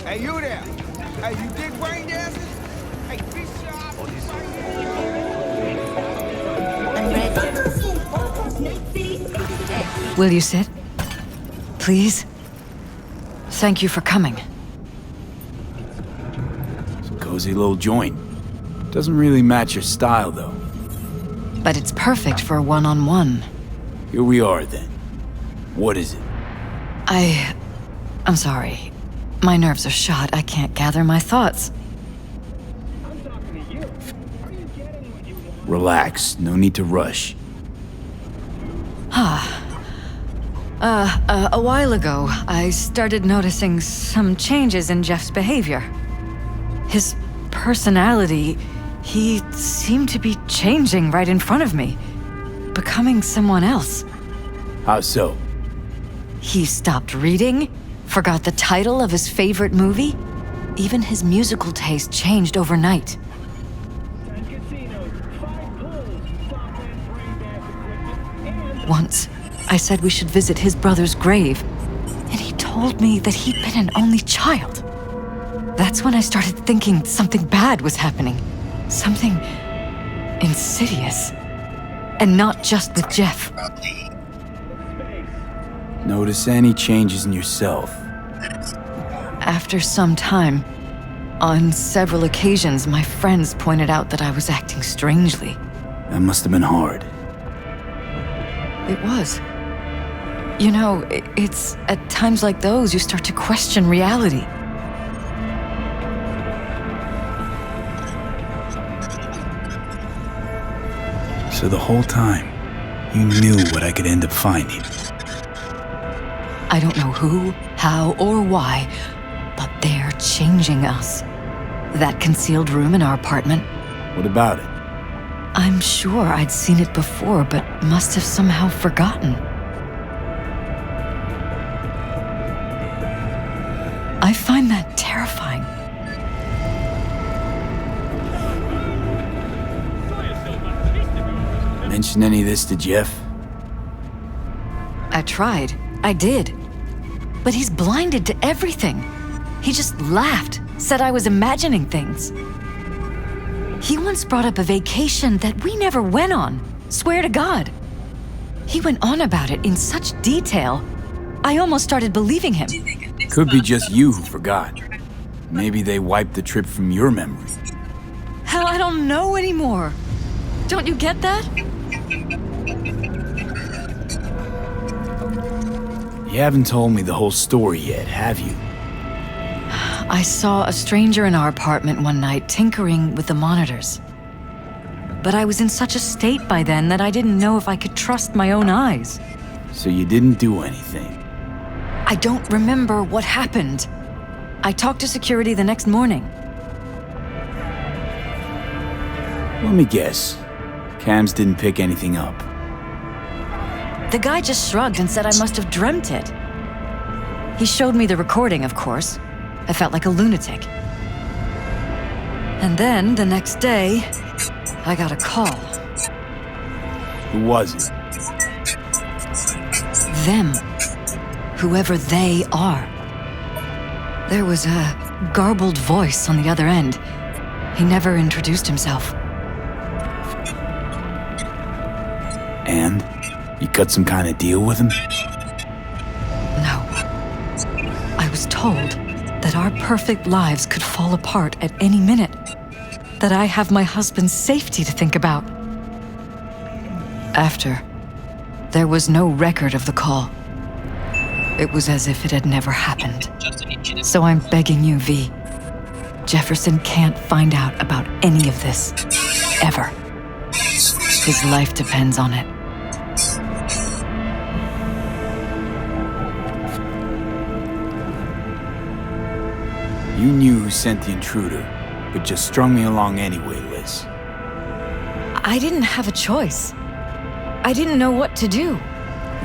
Hey, you there? Hey, you dig brain dances? Hey, be sharp. I'm ready. Will you sit? Please? Thank you for coming. It's a cozy little joint. Doesn't really match your style, though. But it's perfect for a one-on-one. Here we are, then. What is it? I'm sorry. My nerves are shot. I can't gather my thoughts. Relax. No need to rush. A while ago, I started noticing some changes in Jeff's behavior. His personality, he seemed to be changing right in front of me, becoming someone else. How so? He stopped reading, forgot the title of his favorite movie. Even his musical taste changed overnight. Once, I said we should visit his brother's grave, and he told me that he'd been an only child. That's when I started thinking something bad was happening. Something insidious. And not just with Jeff. Notice any changes in yourself? After some time, on several occasions, my friends pointed out that I was acting strangely. That must have been hard. It was. You know, it's at times like those you start to question reality. So the whole time, you knew what I could end up finding. I don't know who, how, or why, but they're changing us. That concealed room in our apartment, What about it? I'm sure I'd seen it before, but must have somehow forgotten. I find that terrifying. Mention any of this to Jeff? I tried. I did. But he's blinded to everything. He just laughed, said I was imagining things. He once brought up a vacation that we never went on. Swear to God. He went on about it in such detail, I almost started believing him. Could be just you who forgot. Maybe they wiped the trip from your memory. Hell, I don't know anymore. Don't you get that? You haven't told me the whole story yet, have you? I saw a stranger in our apartment one night tinkering with the monitors. But I was in such a state by then that I didn't know if I could trust my own eyes. So you didn't do anything? I don't remember what happened. I talked to security the next morning. Let me guess. Cams didn't pick anything up. The guy just shrugged and said I must have dreamt it. He showed me the recording, of course. I felt like a lunatic. And then, the next day, I got a call. Who was it? Them. Whoever they are. There was a garbled voice on the other end. He never introduced himself. And? You cut some kind of deal with him? No. I was told that our perfect lives could fall apart at any minute. That I have my husband's safety to think about. After, there was no record of the call. It was as if it had never happened. So I'm begging you, V. Jefferson can't find out about any of this. Ever. His life depends on it. You knew who sent the intruder, but just strung me along anyway, Liz. I didn't have a choice. I didn't know what to do.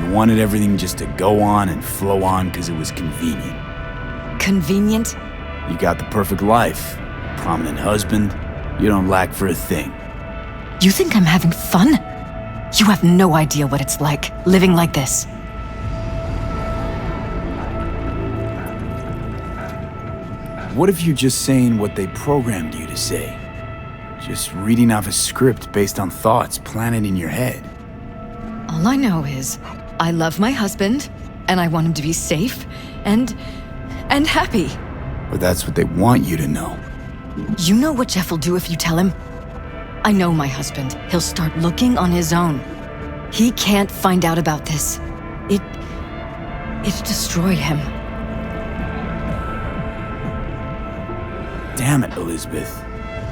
You wanted everything just to go on and flow on because it was convenient. Convenient? You got the perfect life. Prominent husband. You don't lack for a thing. You think I'm having fun? You have no idea what it's like, living like this. What if you're just saying what they programmed you to say? Just reading off a script based on thoughts planted in your head. All I know is, I love my husband, and I want him to be safe, and happy. Or that's what they want you to know. You know what Jeff will do if you tell him? I know my husband. He'll start looking on his own. He can't find out about this. It'd destroy him. Damn it, Elizabeth.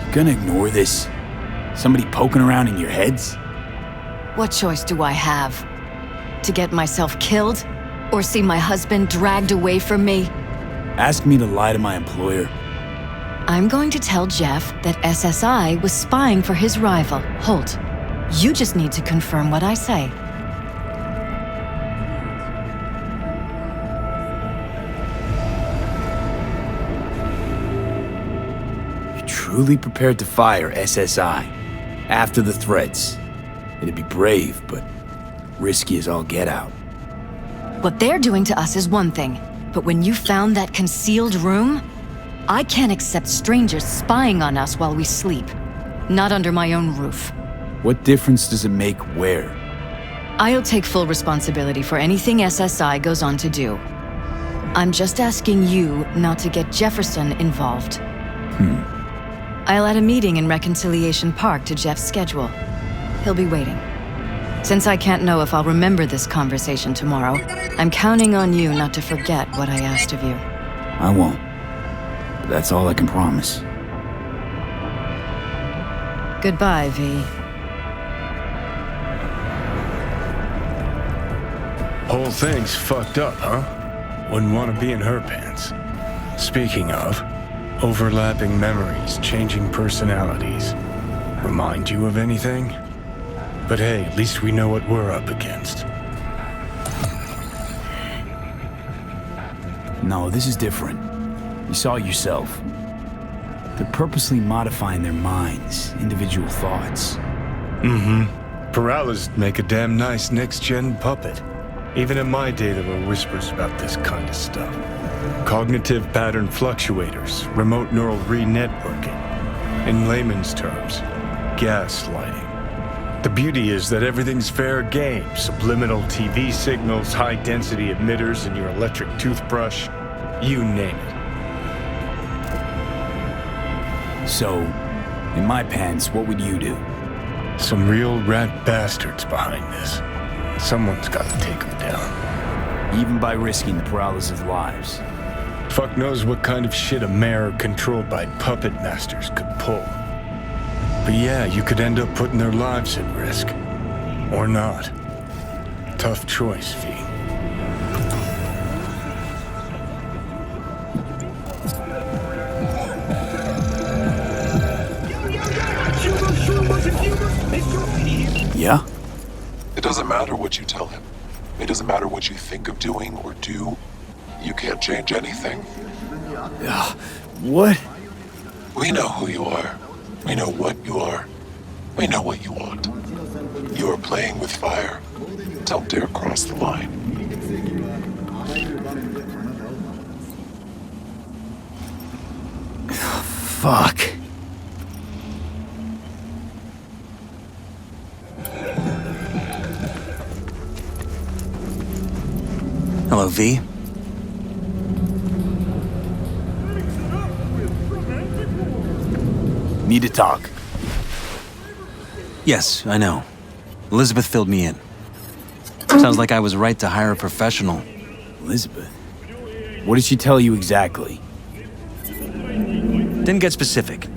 You gonna ignore this? Somebody poking around in your heads? What choice do I have? To get myself killed? Or see my husband dragged away from me? Ask me to lie to my employer. I'm going to tell Jeff that SSI was spying for his rival, Holt. You just need to confirm what I say. You're truly prepared to fire SSI after the threats. It'd be brave, but risky as all get out. What they're doing to us is one thing, but when you found that concealed room, I can't accept strangers spying on us while we sleep. Not under my own roof. What difference does it make where? I'll take full responsibility for anything SSI goes on to do. I'm just asking you not to get Jefferson involved. I'll add a meeting in Reconciliation Park to Jeff's schedule. He'll be waiting. Since I can't know if I'll remember this conversation tomorrow, I'm counting on you not to forget what I asked of you. I won't. But that's all I can promise. Goodbye, V. Whole thing's fucked up, huh? Wouldn't want to be in her pants. Speaking of, overlapping memories, changing personalities. Remind you of anything? But hey, at least we know what we're up against. No, this is different. You saw it yourself. They're purposely modifying their minds, individual thoughts. Paralysis make a damn nice next-gen puppet. Even in my day, there were whispers about this kind of stuff. Cognitive pattern fluctuators, remote neural re-networking. In layman's terms, gaslighting. The beauty is that everything's fair game. Subliminal TV signals, high-density emitters in your electric toothbrush. You name it. So, in my pants, what would you do? Some real rat bastards behind this. Someone's got to take them down. Even by risking the paralysis of lives. Fuck knows what kind of shit a mayor controlled by puppet masters could pull. But yeah, you could end up putting their lives at risk. Or not. Tough choice, V. Yeah? It doesn't matter what you tell him. It doesn't matter what you think of doing or do. You can't change anything. What? We know who you are. We know what you are. We know what you want. You are playing with fire. Don't dare cross the line. Fuck. Hello, V. Need to talk. Yes, I know. Elizabeth filled me in. Sounds like I was right to hire a professional. Elizabeth? What did she tell you exactly? Didn't get specific.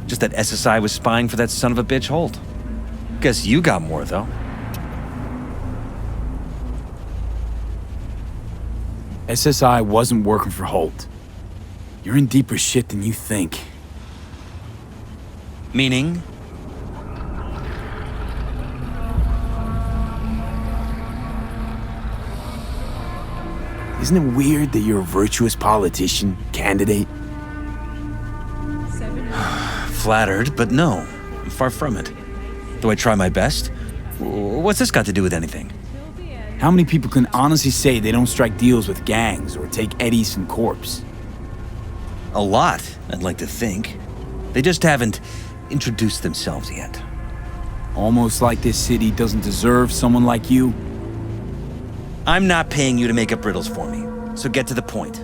Just that SSI was spying for that son of a bitch Holt. Guess you got more, though. SSI wasn't working for Holt. You're in deeper shit than you think. Meaning? Isn't it weird that you're a virtuous politician, candidate? Flattered, but no. I'm far from it. Do I try my best? What's this got to do with anything? How many people can honestly say they don't strike deals with gangs or take Ed Easton corpse? A lot, I'd like to think. They just haven't introduced themselves yet. Almost like this city doesn't deserve someone like you. I'm not paying you to make up riddles for me, so get to the point.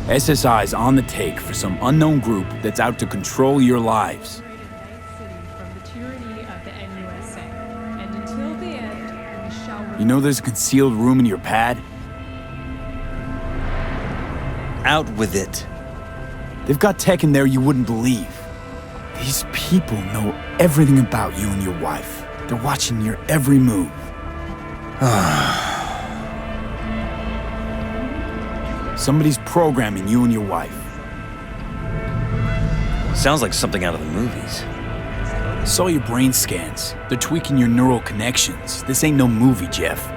SSI's on the take for some unknown group that's out to control your lives. From the tyranny of the NUSA, and until the end, we shall. You know there's a concealed room in your pad? Out with it. They've got tech in there you wouldn't believe. These people know everything about you and your wife. They're watching your every move. Somebody's programming you and your wife. Sounds like something out of the movies. Saw your brain scans. They're tweaking your neural connections. This ain't no movie, Jeff.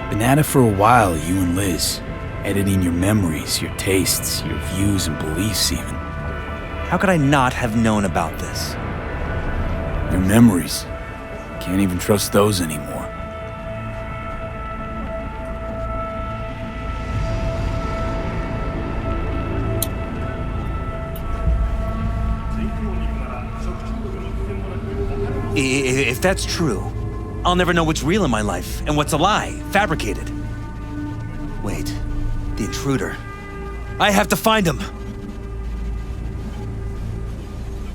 Been at it for a while, you and Liz. Editing your memories, your tastes, your views and beliefs even. How could I not have known about this? Your memories. Can't even trust those anymore. If that's true, I'll never know what's real in my life and what's a lie, fabricated. Wait, the intruder. I have to find him!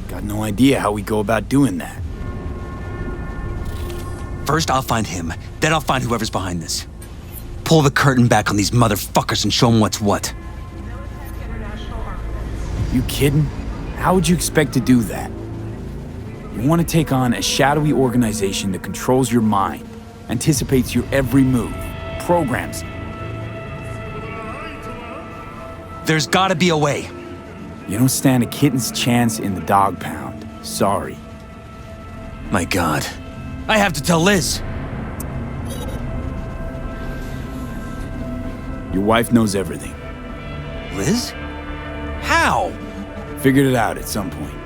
Got no idea how we go about doing that. First, I'll find him, then I'll find whoever's behind this. Pull the curtain back on these motherfuckers and show them what's what. You kidding? How would you expect to do that? You want to take on a shadowy organization that controls your mind, anticipates your every move, programs. There's gotta be a way. You don't stand a kitten's chance in the dog pound. Sorry. My God. I have to tell Liz. Your wife knows everything. Liz? How? Figured it out at some point.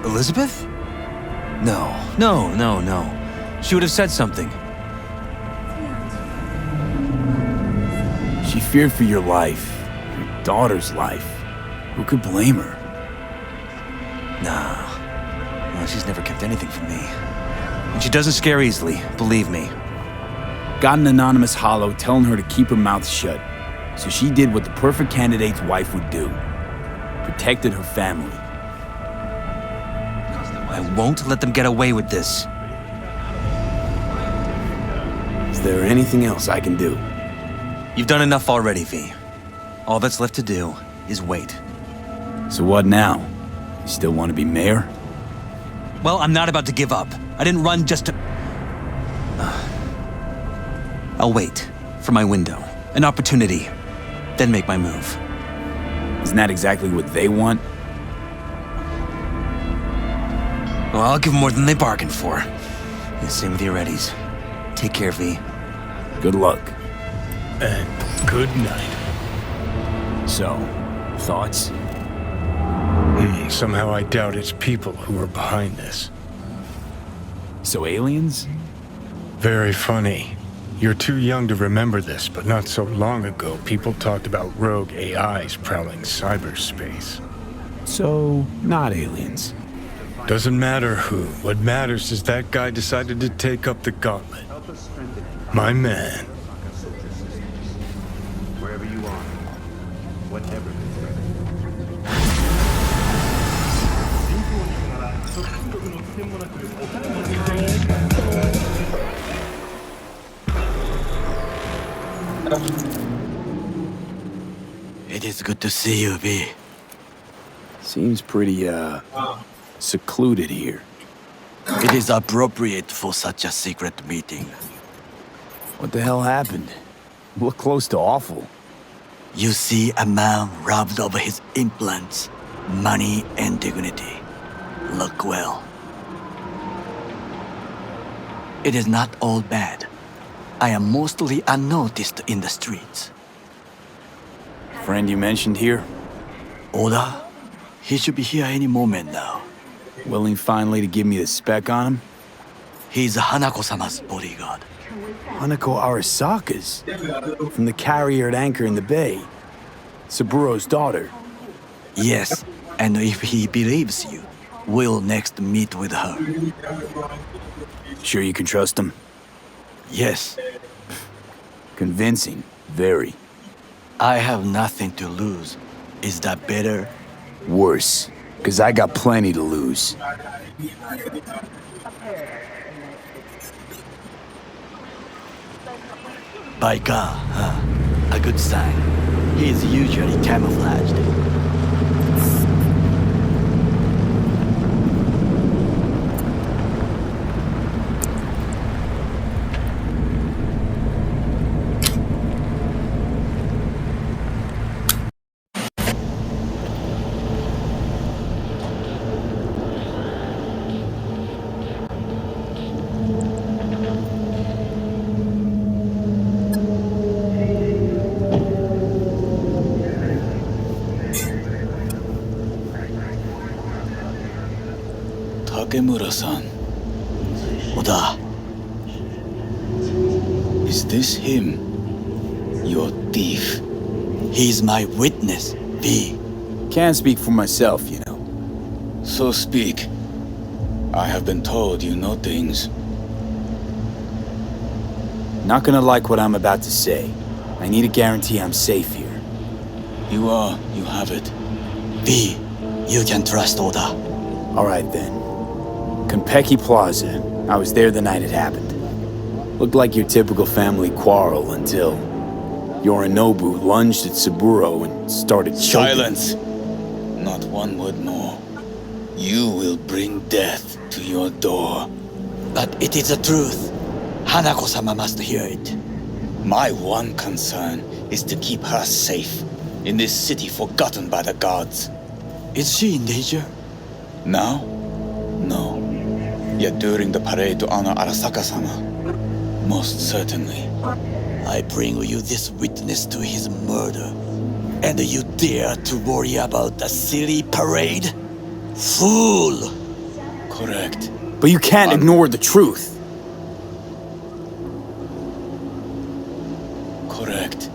Elizabeth? No. She would have said something. She feared for your life, your daughter's life. Who could blame her? Nah. Well, she's never kept anything from me. And she doesn't scare easily, believe me. Got an anonymous hollow telling her to keep her mouth shut. So she did what the perfect candidate's wife would do. Protected her family. I won't let them get away with this. Is there anything else I can do? You've done enough already, V. All that's left to do is wait. So what now? You still want to be mayor? Well, I'm not about to give up. I didn't run just to... I'll wait for my window, an opportunity, then make my move. Isn't that exactly what they want? Well, I'll give them more than they bargained for. And same with your Eddies. Take care, V. Good luck. And good night. So, thoughts? Somehow I doubt it's people who are behind this. So aliens? Very funny. You're too young to remember this, but not so long ago, people talked about rogue AIs prowling cyberspace. So, not aliens. Doesn't matter who. What matters is that guy decided to take up the gauntlet. My man. Wherever you are, whatever the threat. It is good to see you, V. Seems pretty, secluded here. It is appropriate for such a secret meeting. What the hell happened? Look close to awful. You see a man robbed of his implants, money and dignity. Look well. It is not all bad. I am mostly unnoticed in the streets. Friend you mentioned here? Oda? He should be here any moment now. Willing finally to give me the spec on him? He's Hanako-sama's bodyguard. Hanako Arasaka's? From the carrier at anchor in the bay. Saburo's daughter. Yes, and if he believes you, we'll next meet with her. Sure you can trust him? Yes, Convincing, very. I have nothing to lose. Is that better? Worse, because I got plenty to lose. By God, huh? A good sign. He is usually camouflaged. Takemura-san, Oda, is this him? Your thief? he's my witness, V. Can't speak for myself, you know. So speak. I have been told you know things. Not gonna like what I'm about to say. I need a guarantee I'm safe here. You have it. V, you can trust Oda. All right then. Konpeki Plaza. I was there the night it happened. Looked like your typical family quarrel until Yorinobu lunged at Saburo and started choking. Silence! Not one word more. You will bring death to your door. But it is the truth. Hanako-sama must hear it. My one concern is to keep her safe in this city forgotten by the gods. Is she in danger? Now? No. Yet during the parade to honor Arasaka-sama, most certainly. I bring you this witness to his murder. And you dare to worry about the silly parade? Fool! Correct. But you can't ignore the truth. Correct.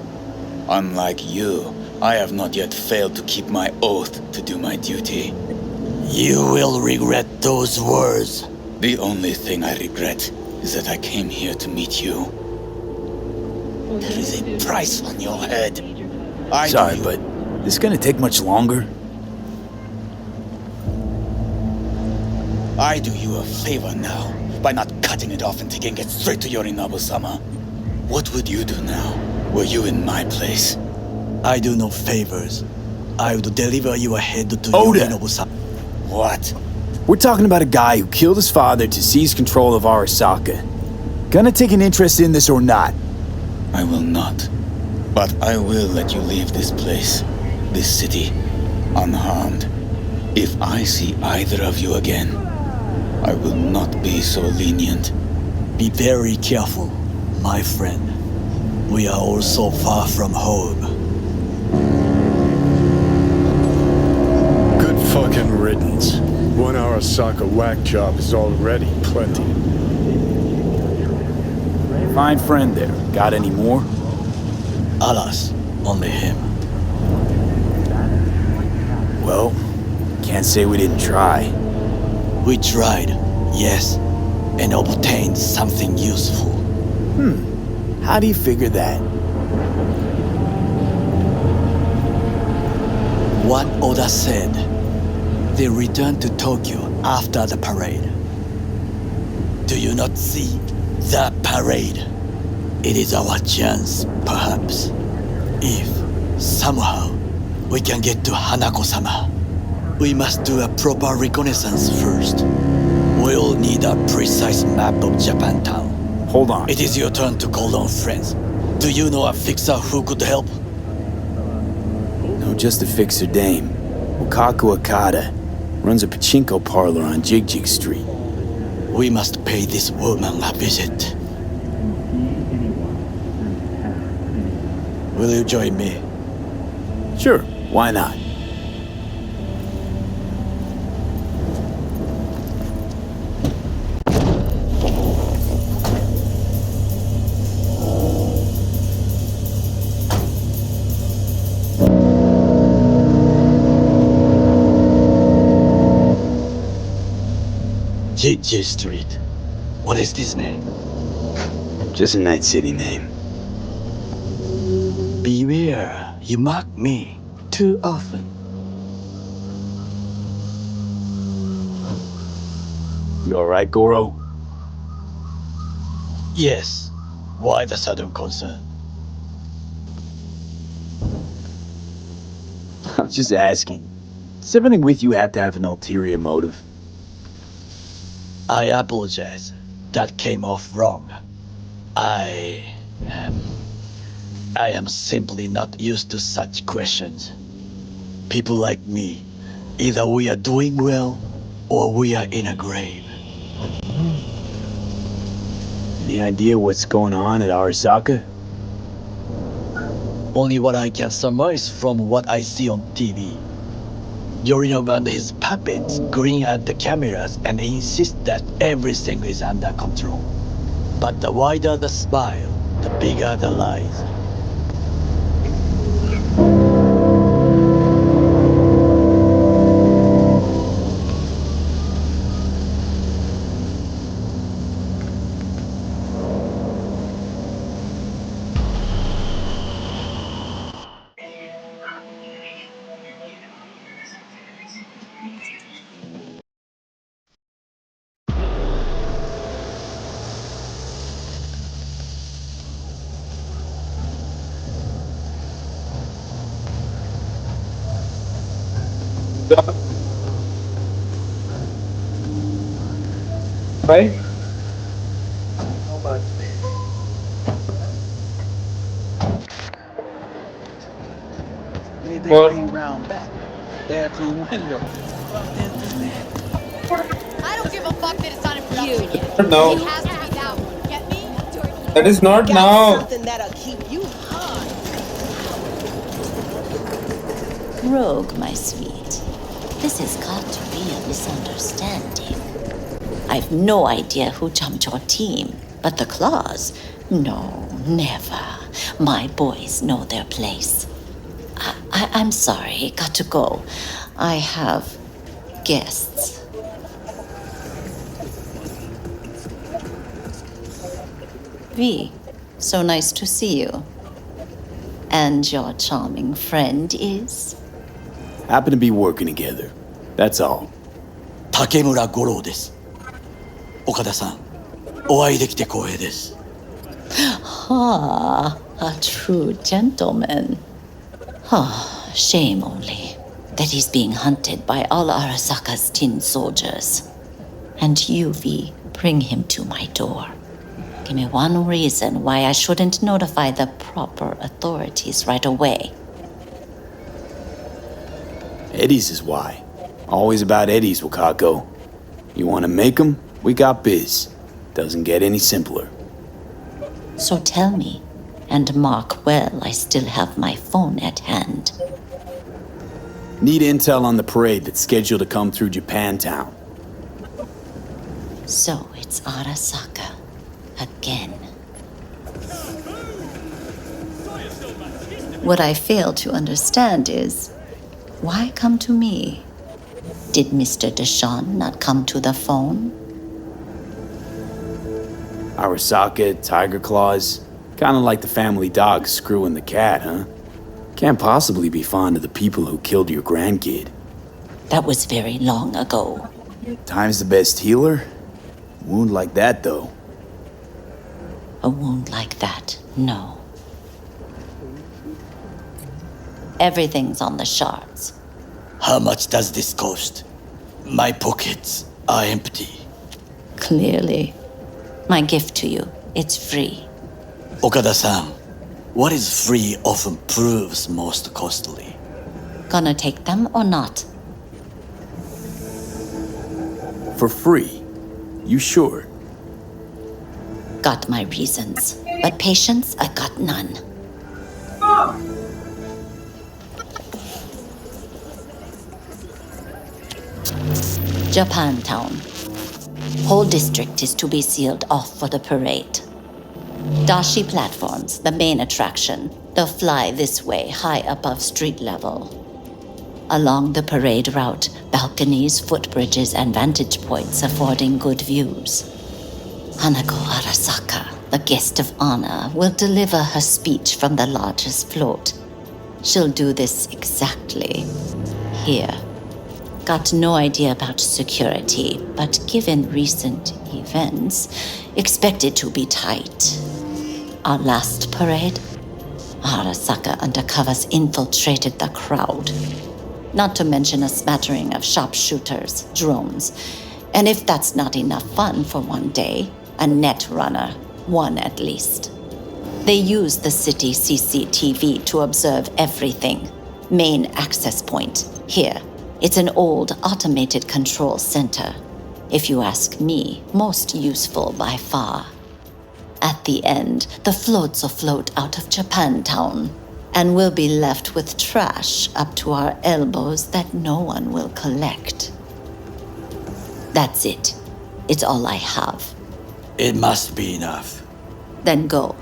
Unlike you, I have not yet failed to keep my oath to do my duty. You will regret those words. The only thing I regret is that I came here to meet you. There is a price on your head. Sorry, but this gonna take much longer? I do you a favor now by not cutting it off and taking it straight to Yorinobu-sama. What would you do now, were you in my place? I do no favors. I would deliver your head to Oda! Yorinobu-sama. What? We're talking about a guy who killed his father to seize control of Arasaka. Gonna take an interest in this or not? I will not. But I will let you leave this place, this city, unharmed. If I see either of you again, I will not be so lenient. Be very careful, my friend. We are all so far from home. Good fucking riddance. One Arasaka whack job is already plenty. Fine friend there. Got any more? Alas, only him. Well, can't say we didn't try. We tried, yes, and obtained something useful. How do you figure that? What Oda said. They returned to Tokyo after the parade. Do you not see the parade? It is our chance, perhaps. If, somehow, we can get to Hanako-sama, we must do a proper reconnaissance first. We'll need a precise map of Japantown. Hold on. It is your turn to call on friends. Do you know a fixer who could help? No, just a fixer dame. Okaku Akada. Runs a pachinko parlor on Jig Street. We must pay this woman a visit. Will you join me? Sure, why not? J Street. What is this name? Just a night city name. Beware, you mock me too often. You alright, Goro? Yes. Why the sudden concern? I'm just asking. Does everything with you have to have an ulterior motive? I apologize. That came off wrong. I am simply not used to such questions. People like me, either we are doing well or we are in a grave. Any idea what's going on at Arasaka? Only what I can surmise from what I see on TV. Yorino and his puppets grin at the cameras and insist that everything is under control. But the wider the smile, the bigger the lies. Right? Anything Well, round back. There through window. I don't give a fuck that it's not in production yet. not now. It has to be that one. Get me? That is not now. Something that'll keep you high. Rogue, my sweet. This has got to be a misunderstanding. I've no idea who jumped your team, but the claws? No, never. My boys know their place. I'm sorry, got to go. I have guests. V, so nice to see you. And your charming friend is? Happen to be working together. That's all. 竹村五郎です。岡田さん、お会いできて光栄です。Ah, a true gentleman. Ah, shame only that he's being hunted by all Arasaka's tin soldiers. And you, V, bring him to my door. Give me one reason why I shouldn't notify the proper authorities right away. Eddie's is why. Always about Eddie's, Wakako. You want to make 'em? We got biz. Doesn't get any simpler. So tell me, and mark well I still have my phone at hand. Need intel on the parade that's scheduled to come through Japantown. So it's Arasaka again. What I fail to understand is, why come to me? Did Mr. Deshawn not come to the phone? Arasaka, Tiger Claws. Kinda like the family dog screwing the cat, huh? Can't possibly be fond of the people who killed your grandkid. That was very long ago. Time's the best healer? Wound like that, though. A wound like that, no. Everything's on the shards. How much does this cost? My pockets are empty. Clearly. My gift to you, it's free. Okada-san, what is free often proves most costly. Gonna take them or not? For free? You sure? Got my reasons, but patience, I got none. Japantown. Whole district is to be sealed off for the parade. Dashi platforms, the main attraction. They'll fly this way, high above street level. Along the parade route, balconies, footbridges, and vantage points affording good views. Hanako Arasaka, the guest of honor, will deliver her speech from the largest float. She'll do this exactly here. Got no idea about security, but given recent events, expect it to be tight. Our last parade, Arasaka undercovers infiltrated the crowd. Not to mention a smattering of sharpshooters, drones, and if that's not enough fun for one day, a net runner, one at least. They use the city CCTV to observe everything. Main access point, here. It's an old automated control center. If you ask me, most useful by far. At the end, the floats will float out of Japantown, and we'll be left with trash up to our elbows that no one will collect. That's it. It's all I have. It must be enough. Then go.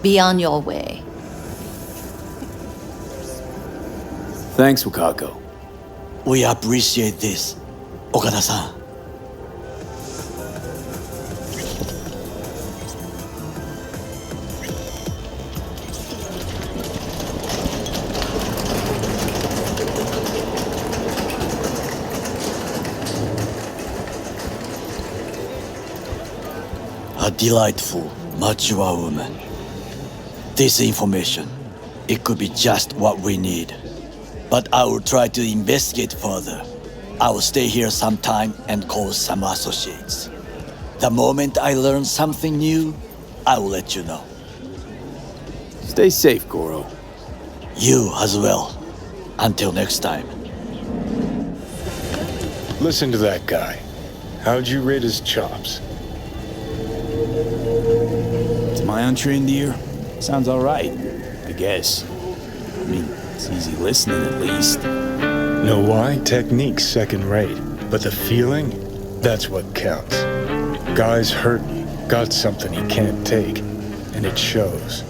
Be on your way. Thanks, Wakako. We appreciate this, Okada-san. A delightful, mature woman. This information, it could be just what we need. But I will try to investigate further. I will stay here some time and call some associates. The moment I learn something new, I will let you know. Stay safe, Goro. You as well. Until next time. Listen to that guy. How'd you rate his chops? To my untrained ear, sounds alright, I guess. I mean, it's easy listening at least. Know why? Technique's second rate. But the feeling? That's what counts. Guy's hurting, got something he can't take, and it shows.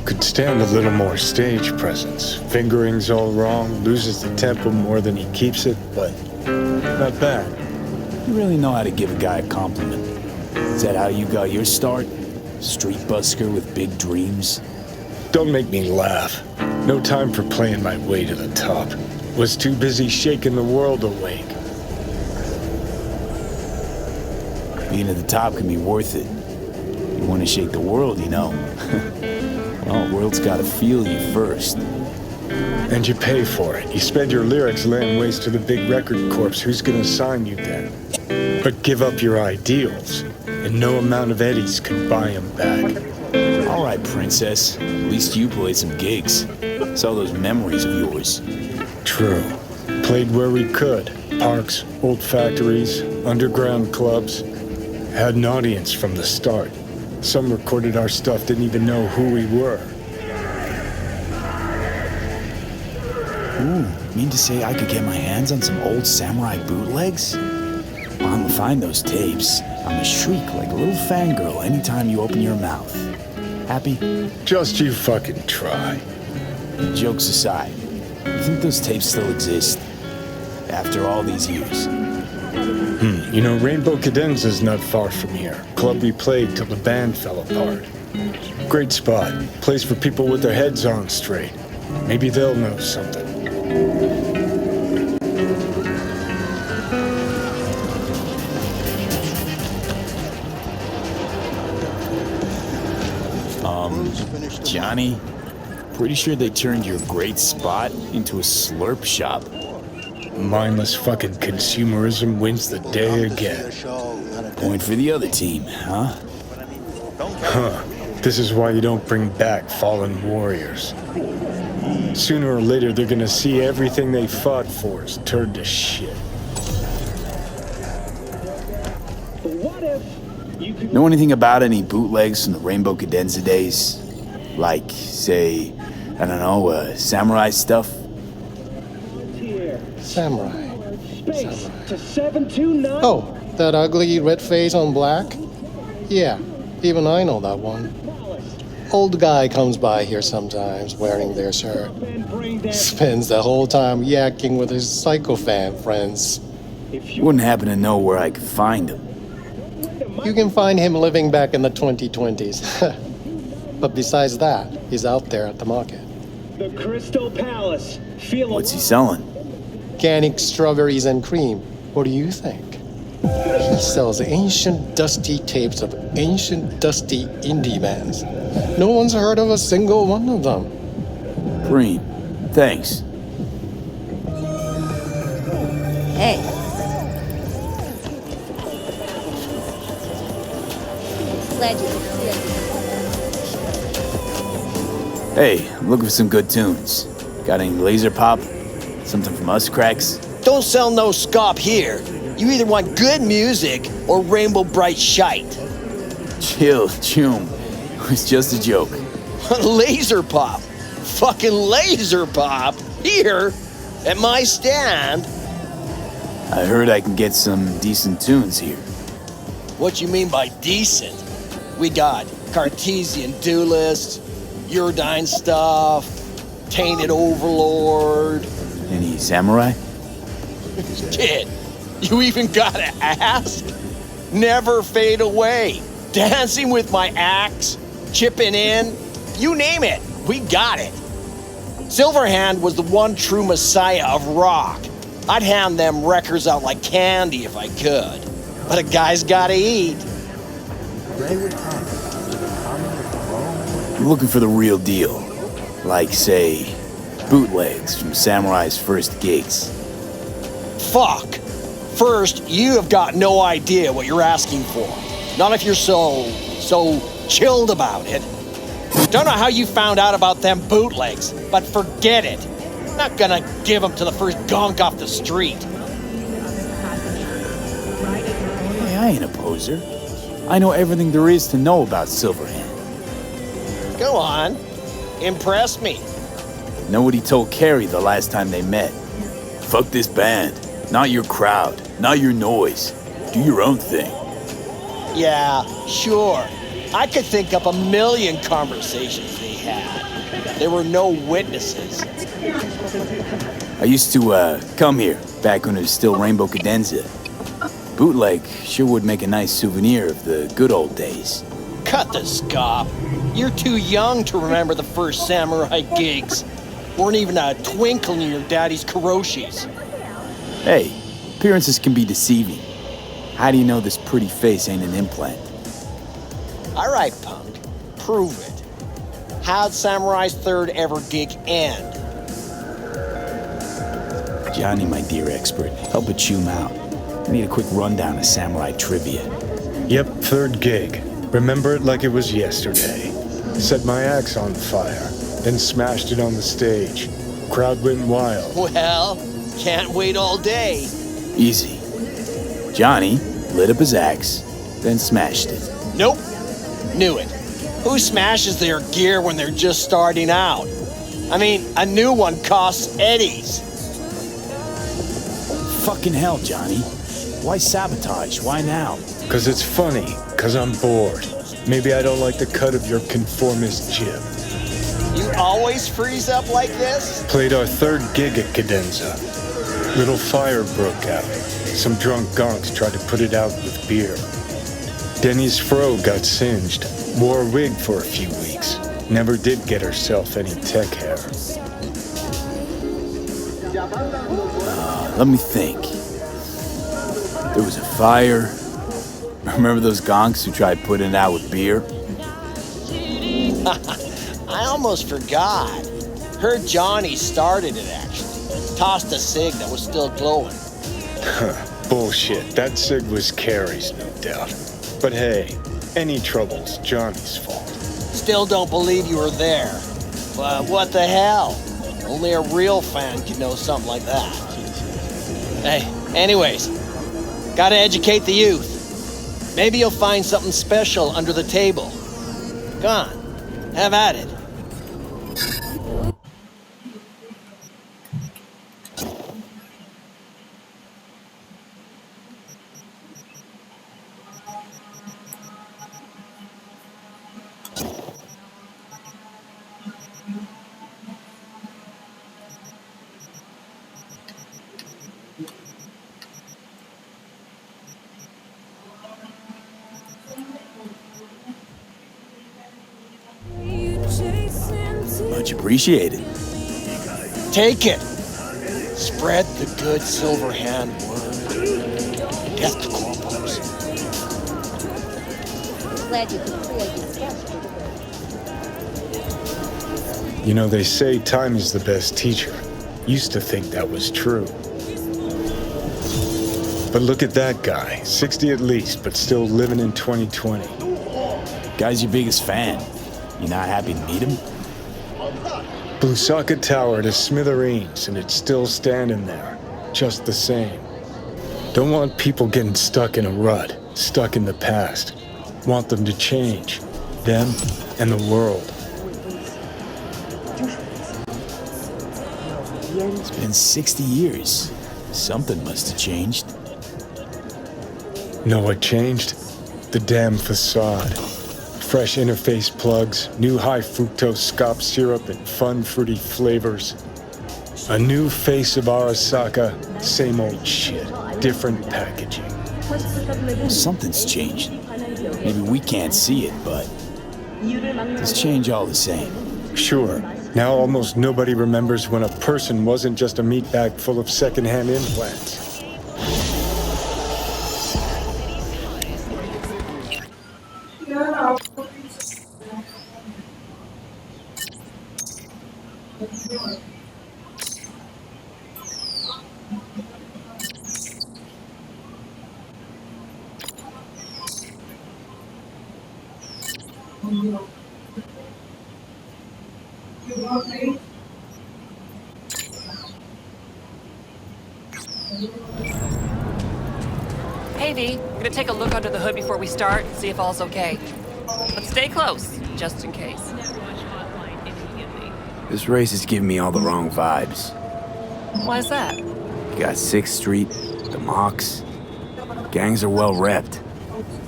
Could stand a little more stage presence. Fingering's all wrong, loses the tempo more than he keeps it, but not bad. You really know how to give a guy a compliment. Is that how you got your start? Street busker with big dreams? Don't make me laugh. No time for playing my way to the top. Was too busy shaking the world awake. Being at the top can be worth it. You want to shake the world, you know. Well, the world's got to feel you first. And you pay for it. You spend your lyrics laying waste to the big record corps. Who's gonna sign you then? But give up your ideals, and no amount of eddies can buy them back. All right, princess. At least you played some gigs. Saw those memories of yours. True. Played where we could. Parks, old factories, underground clubs. Had an audience from the start. Some recorded our stuff, didn't even know who we were. Ooh, mean to say I could get my hands on some old samurai bootlegs? Well, I'm gonna find those tapes. I'm gonna shriek like a little fangirl anytime you open your mouth. Happy? Just you fucking try. Jokes aside, you think those tapes still exist? After all these years? You know, Rainbow Cadenza's not far from here. Club we played till the band fell apart. Great spot. Place for people with their heads on straight. Maybe they'll know something. Johnny? Pretty sure they turned your great spot into a slurp shop. Mindless fucking consumerism wins the day again. Point for the other team, huh? Huh. This is why you don't bring back fallen warriors. Sooner or later, they're gonna see everything they fought for is turned to shit. Know anything about any bootlegs from the Rainbow Cadenza days? Like, say, I don't know, samurai stuff? Samurai. Oh, that ugly red face on black? Yeah, even I know that one. Old guy comes by here sometimes wearing their shirt. Spends the whole time yakking with his psychofan friends. Wouldn't happen to know where I could find him. You can find him living back in the 2020s. But besides that, he's out there at the market. The Crystal Palace. What's he selling? Organic strawberries and cream. What do you think? He sells ancient dusty tapes of ancient dusty indie bands. No one's heard of a single one of them. Green. Thanks. Hey. Glad you could see it. Hey, I'm looking for some good tunes. Got any laser pop? Something from Us Cracks? Don't sell no scop here. You either want good music or rainbow bright shite. Chill, Choom. It was just a joke. Laser pop. Fucking laser pop. Here, at my stand. I heard I can get some decent tunes here. What you mean by decent? We got Cartesian Duelist, Uridine Stuff, Tainted Overlord. Any samurai? Kid, you even gotta ask? Never fade away. Dancing with my axe, chipping in, you name it, we got it. Silverhand was the one true messiah of rock. I'd hand them records out like candy if I could. But a guy's gotta eat. I'm looking for the real deal. Like, say, bootlegs from Samurai's first gigs. Fuck. First, you have got no idea what you're asking for. Not if you're so chilled about it. Don't know how you found out about them bootlegs, but forget it. I'm not gonna give them to the first gonk off the street. Hey, I ain't a poser. I know everything there is to know about Silverhand. Go on. Impress me. Know what he told Carrie the last time they met? Fuck this band. Not your crowd. Not your noise. Do your own thing. Yeah, sure. I could think up a million conversations they had. There were no witnesses. I used to come here back when it was still Rainbow Cadenza. Bootleg sure would make a nice souvenir of the good old days. Cut the scop. You're too young to remember the first samurai gigs. Weren't even a twinkle in your daddy's karoshis. Hey, appearances can be deceiving. How do you know this pretty face ain't an implant? All right, punk. Prove it. How'd Samurai's third ever gig end? Johnny, my dear expert, help a Choom out. I need a quick rundown of samurai trivia. Yep, third gig. Remember it like it was yesterday. Set my axe on fire, then smashed it on the stage. Crowd went wild. Well, can't wait all day. Easy. Johnny lit up his axe, then smashed it. Nope. Knew it. Who smashes their gear when they're just starting out? I mean, a new one costs eddies. Fucking hell, Johnny. Why sabotage? Why now? 'Cause it's funny, 'cause I'm bored. Maybe I don't like the cut of your conformist jib. You always freeze up like this? Played our third gig at Cadenza. Little fire broke out. Some drunk gonks tried to put it out with beer. Denny's fro got singed. Wore a wig for a few weeks. Never did get herself any tech hair. Let me think. There was a fire. Remember those gonks who tried putting it out with beer? I almost forgot. Heard Johnny started it, actually. Tossed a cig that was still glowing. Bullshit. That cig was Carrie's, no doubt. But hey, any trouble's Johnny's fault. Still don't believe you were there. But what the hell? Only a real fan could know something like that. Hey, anyways, gotta educate the youth. Maybe you'll find something special under the table. Go on, have at it. Much appreciated. Take it. Spread the good silver hand word. Death to corpos. Glad you could create this sketch. You know, they say time is the best teacher. Used to think that was true. But look at that guy, 60 at least, but still living in 2020. Guy's your biggest fan. You not happy to meet him? Blew Socket Tower to smithereens, and it's still standing there, just the same. Don't want people getting stuck in a rut, stuck in the past. Want them to change, them and the world. It's been 60 years. Something must have changed. Know what changed? The damn facade. Fresh interface plugs, new high fructose scop syrup and fun fruity flavors. A new face of Arasaka, same old shit, different packaging. Something's changed. Maybe we can't see it, but it's change all the same. Sure. Now almost nobody remembers when a person wasn't just a meat bag full of secondhand implants. Hey V, I'm gonna take a look under the hood before we start and see if all's okay. But stay close, just in case. This race is giving me all the wrong vibes. Why's that? You got 6th Street, the Mox. Gangs are well repped.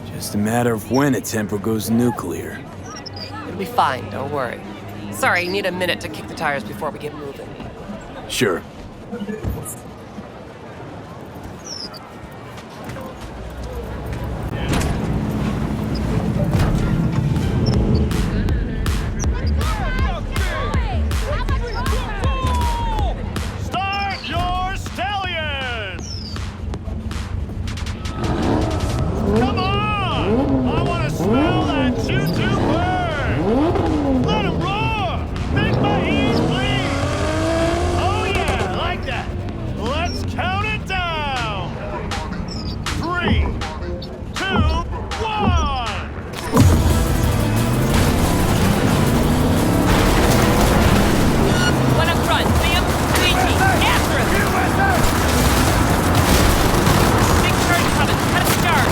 Just a matter of when a tempo goes nuclear. It'll be fine, don't worry. Sorry, you need a minute to kick the tires before we get moving. Sure. Start your stallions! Come on! I want to smell that choo-choo bird! Let him roar! Make my ears bleed! Oh yeah, like that! Let's count it down! 3, 2, 1! One up front, Sam, Luigi, after him! Big turn coming, cut a start!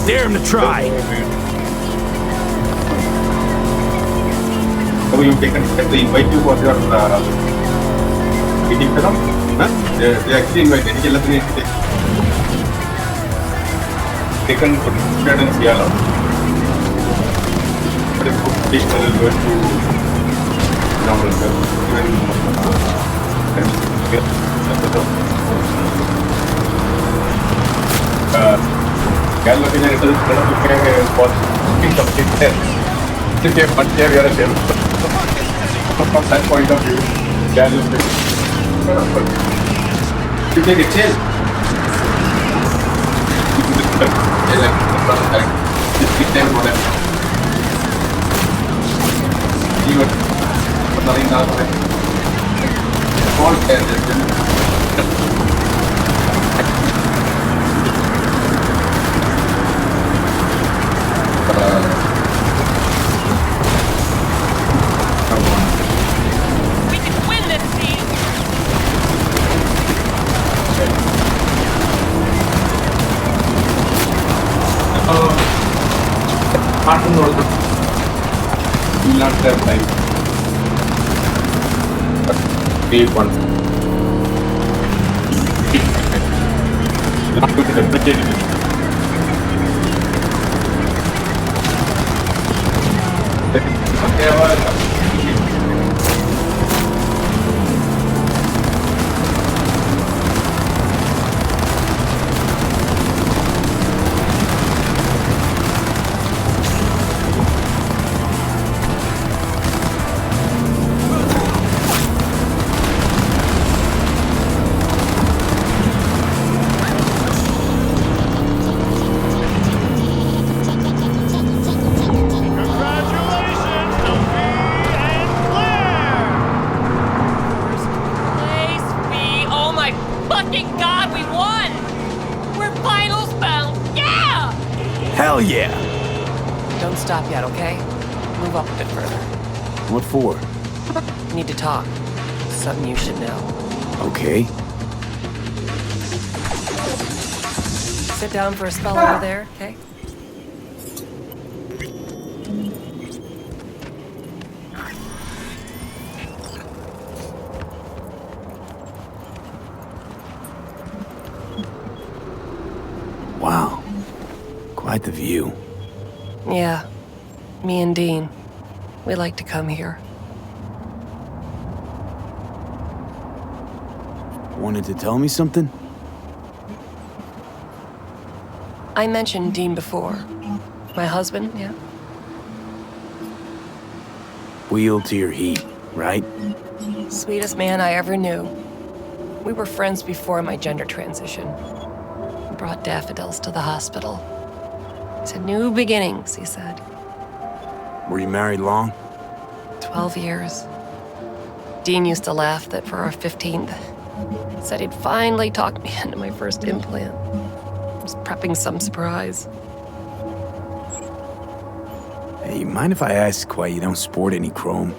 Dare him to try. you taken step to invite you for your meeting film? They actually invited. Taken and Seattle. But if additional going to looking at it something there. If you have much here, you are a shell. From that point of view, you take a chill. We can win this, Steve! Martin also will not have time. Save one. Not going to replicate it. Hell yeah! Don't stop yet, okay? Move up a bit further. What for? Need to talk. Something you should know. Okay. Sit down for a spell over there, okay? Wow. Quite the view. Yeah. Me and Dean. We like to come here. Wanted to tell me something? I mentioned Dean before. My husband, yeah? Wheel to your heat, right? Sweetest man I ever knew. We were friends before my gender transition. Brought daffodils to the hospital. It's a new beginnings, he said. Were you married long? 12 years. Dean used to laugh that for our 15th, said he'd finally talked me into my first implant. Was prepping some surprise. Hey, mind if I ask why you don't sport any chrome?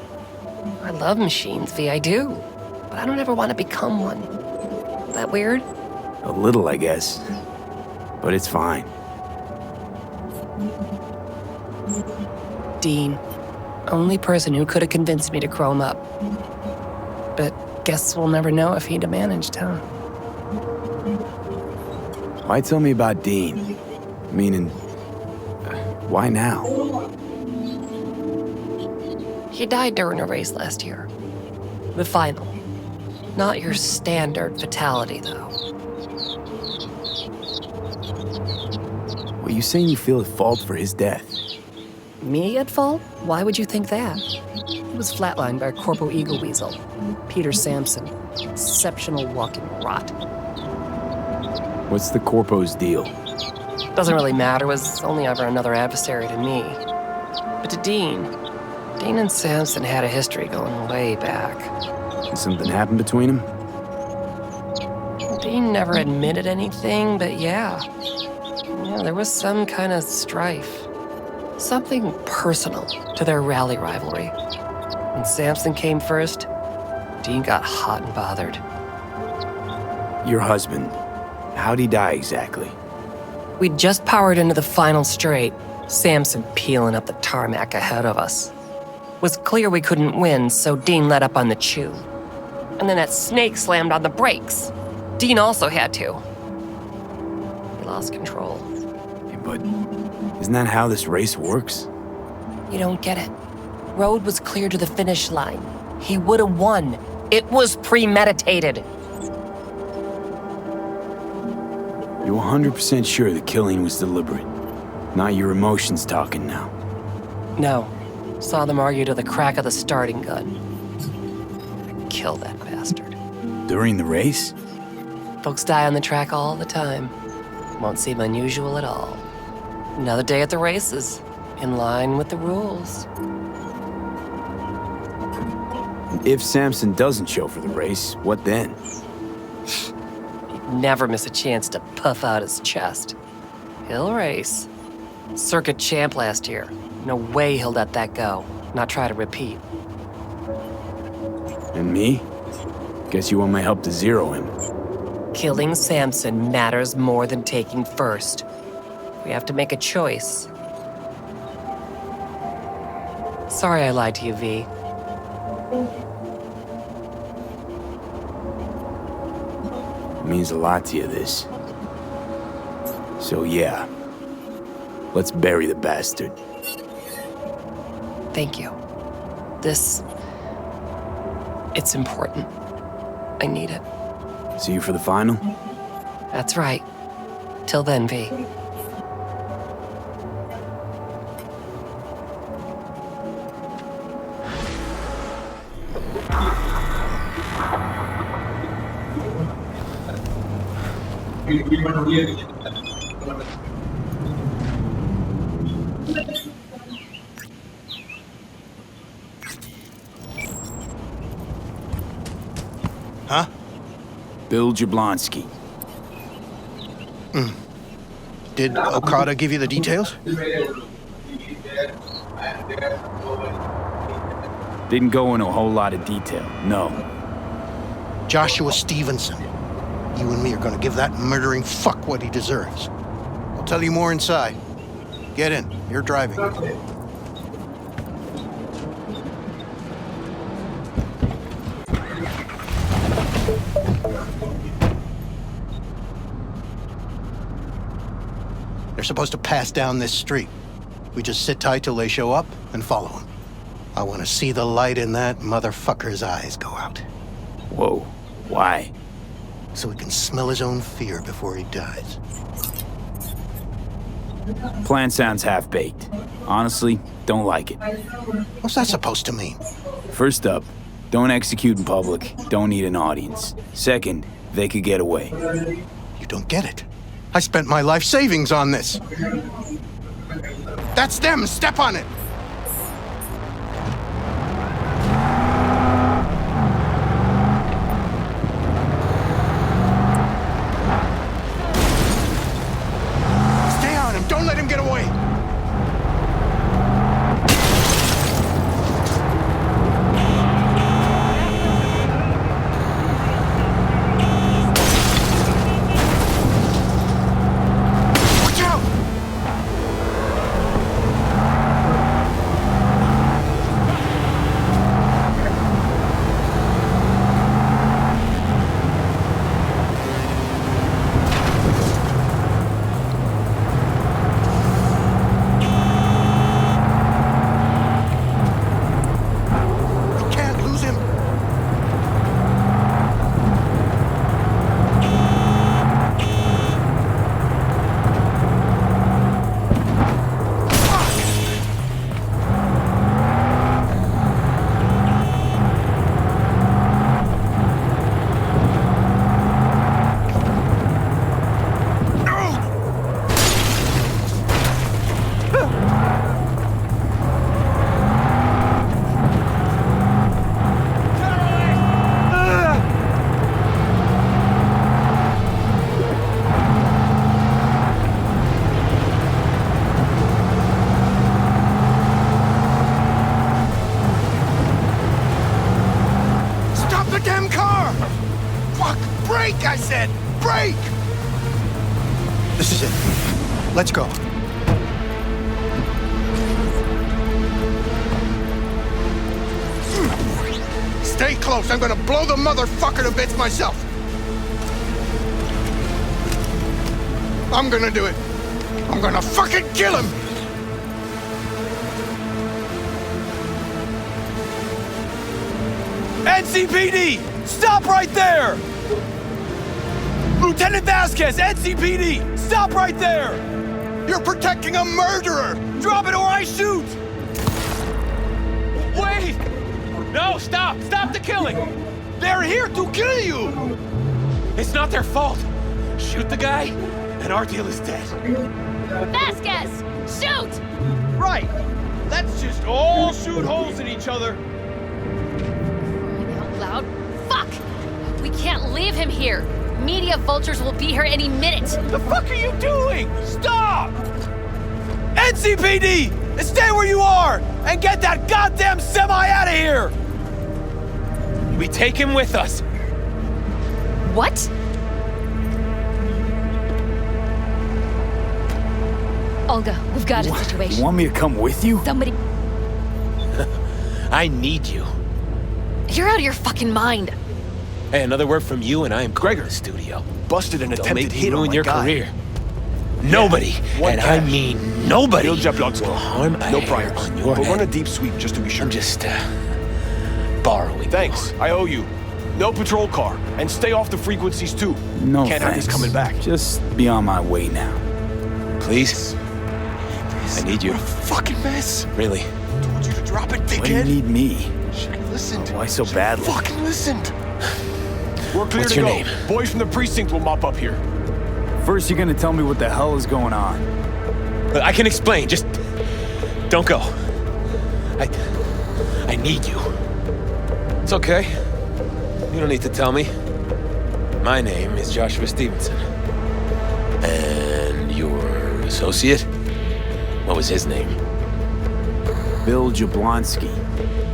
I love machines, V, I do. But I don't ever want to become one. Is that weird? A little, I guess. But it's fine. Dean. Only person who could have convinced me to chrome up. But guess we'll never know if he'd have managed, huh? Why tell me about Dean? Meaning, why now? He died during a race last year. The final. Not your standard fatality, though. Well, you saying you feel at fault for his death? Me at fault? Why would you think that? He was flatlined by a Corpo Eagle Weasel, Peter Sampson. Exceptional walking rot. What's the Corpo's deal? Doesn't really matter, was only ever another adversary to me. But to Dean and Sampson had a history going way back. Something happened between them? Dean never admitted anything, but yeah, there was some kind of strife. Something personal to their rally rivalry. When Sampson came first, Dean got hot and bothered. Your husband, how'd he die exactly? We'd just powered into the final straight, Sampson peeling up the tarmac ahead of us. Was clear we couldn't win, so Dean let up on the chew. And then that snake slammed on the brakes. Dean also had to. He lost control. But isn't that how this race works? You don't get it. Road was clear to the finish line. He would have won. It was premeditated. You're 100% sure the killing was deliberate? Not your emotions talking now? No. Saw them argue to the crack of the starting gun. Kill that bastard. During the race? Folks die on the track all the time. Won't seem unusual at all. Another day at the races, in line with the rules. If Samson doesn't show for the race, what then? He'd never miss a chance to puff out his chest. He'll race. Circuit champ last year. No way he'll let that go. Not try to repeat. And me? Guess you want my help to zero him. Killing Samson matters more than taking first. We have to make a choice. Sorry I lied to you, V. It means a lot to you, this. So yeah, let's bury the bastard. Thank you. It's important. I need it. See you for the final? That's right. Till then, V. Huh? Bill Jablonski. Did Okada give you the details? Didn't go into a whole lot of detail, no. Joshua Stevenson. You and me are gonna give that murdering fuck what he deserves. I'll tell you more inside. Get in. You're driving. They're supposed to pass down this street. We just sit tight till they show up and follow them. I want to see the light in that motherfucker's eyes go out. Whoa, why? So he can smell his own fear before he dies. Plan sounds half-baked. Honestly, don't like it. What's that supposed to mean? First up, don't execute in public, don't need an audience. Second, they could get away. You don't get it. I spent my life savings on this. That's them! Step on it! Stay on him! Don't let him get away! I said, break! This is it. Let's go. Stay close. I'm gonna blow the motherfucker to bits myself. I'm gonna do it. I'm gonna fucking kill him. NCPD! Stop right there! Lieutenant Vasquez, NCPD! Stop right there! You're protecting a murderer! Drop it or I shoot! Wait! No, stop! Stop the killing! They're here to kill you! It's not their fault. Shoot the guy, and our deal is dead. Vasquez! Shoot! Right. Let's just all shoot holes in each other. Crying out loud. Fuck! We can't leave him here. Media vultures will be here any minute. The fuck are you doing? Stop! NCPD! Stay where you are! And get that goddamn semi out of here! We take him with us. What? Olga, we've got a situation. You want me to come with you? Somebody... I need you. You're out of your fucking mind. Hey, another word from you and I am Gregor studio. Busted an Don't attempted make hit you on ruin my your guy. career. Nobody, One and cash. I mean nobody, No Jablonski. will harm a No hair priors. on your But head. run a deep sweep just to be sure. I'm just borrowing. Thanks. I owe you. No patrol car. And stay off the frequencies too. No Can't have thanks. this coming back. Just be on my way now. Please. I need you. What a fucking mess. Really. Told you to drop it, Why do you dickhead. need me? Should've listened. Why so badly? Fucking listened. We're clear What's to your go. name? Boys from the precinct will mop up here. First, you're gonna tell me what the hell is going on. I can explain. Just don't go. I need you. It's okay. You don't need to tell me. My name is Joshua Stevenson. And your associate? What was his name? Bill Jablonski.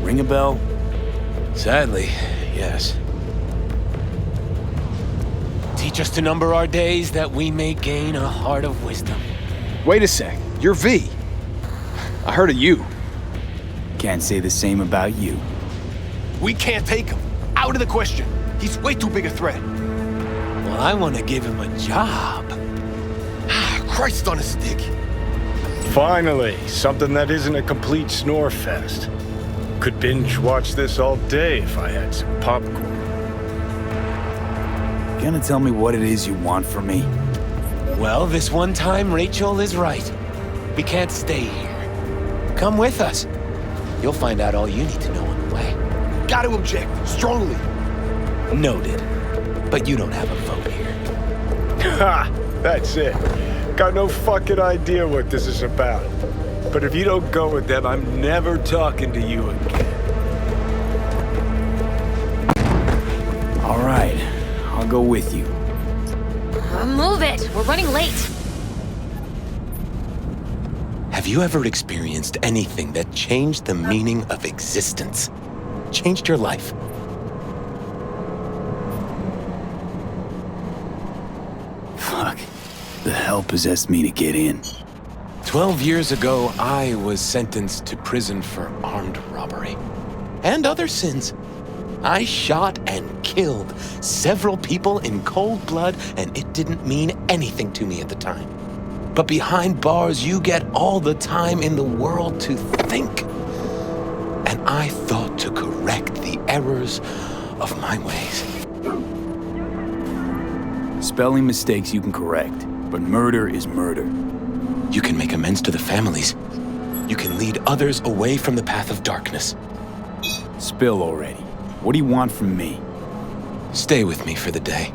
Ring a bell? Sadly, yes. Teach us to number our days that we may gain a heart of wisdom. Wait a sec. You're V. I heard of you. Can't say the same about you. We can't take him. Out of the question. He's way too big a threat. Well, I want to give him a job. Christ on a stick. Finally, something that isn't a complete snore fest. Could binge watch this all day if I had some popcorn. Gonna tell me what it is you want from me? Well, this one time, Rachel is right. We can't stay here. Come with us. You'll find out all you need to know on the way. Got to object. Strongly. Noted. But you don't have a vote here. Ha! That's it. Got no fucking idea what this is about. But if you don't go with them, I'm never talking to you again. All right, I'll go with you. Move it! We're running late. Have you ever experienced anything that changed the meaning of existence? Changed your life? Fuck. The hell possessed me to get in? 12 years ago, I was sentenced to prison for armed robbery. And other sins. I shot and killed several people in cold blood, and it didn't mean anything to me at the time. But behind bars, you get all the time in the world to think. And I thought to correct the errors of my ways. Spelling mistakes you can correct, but murder is murder. You can make amends to the families. You can lead others away from the path of darkness. Spill already. What do you want from me? Stay with me for the day,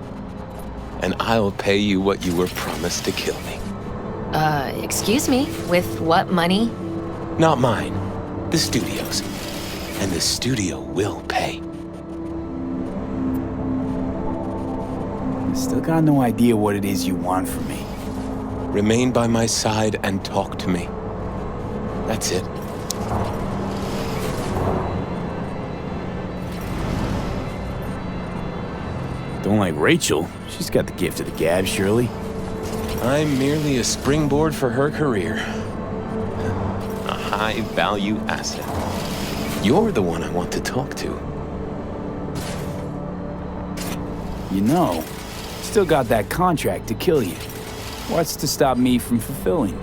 and I'll pay you what you were promised to kill me. Excuse me? With what money? Not mine. The studio's. And the studio will pay. Still got no idea what it is you want from me. Remain by my side and talk to me. That's it. Don't like Rachel. She's got the gift of the gab, surely. I'm merely a springboard for her career. A high-value asset. You're the one I want to talk to. You know, still got that contract to kill you. What's to stop me from fulfilling?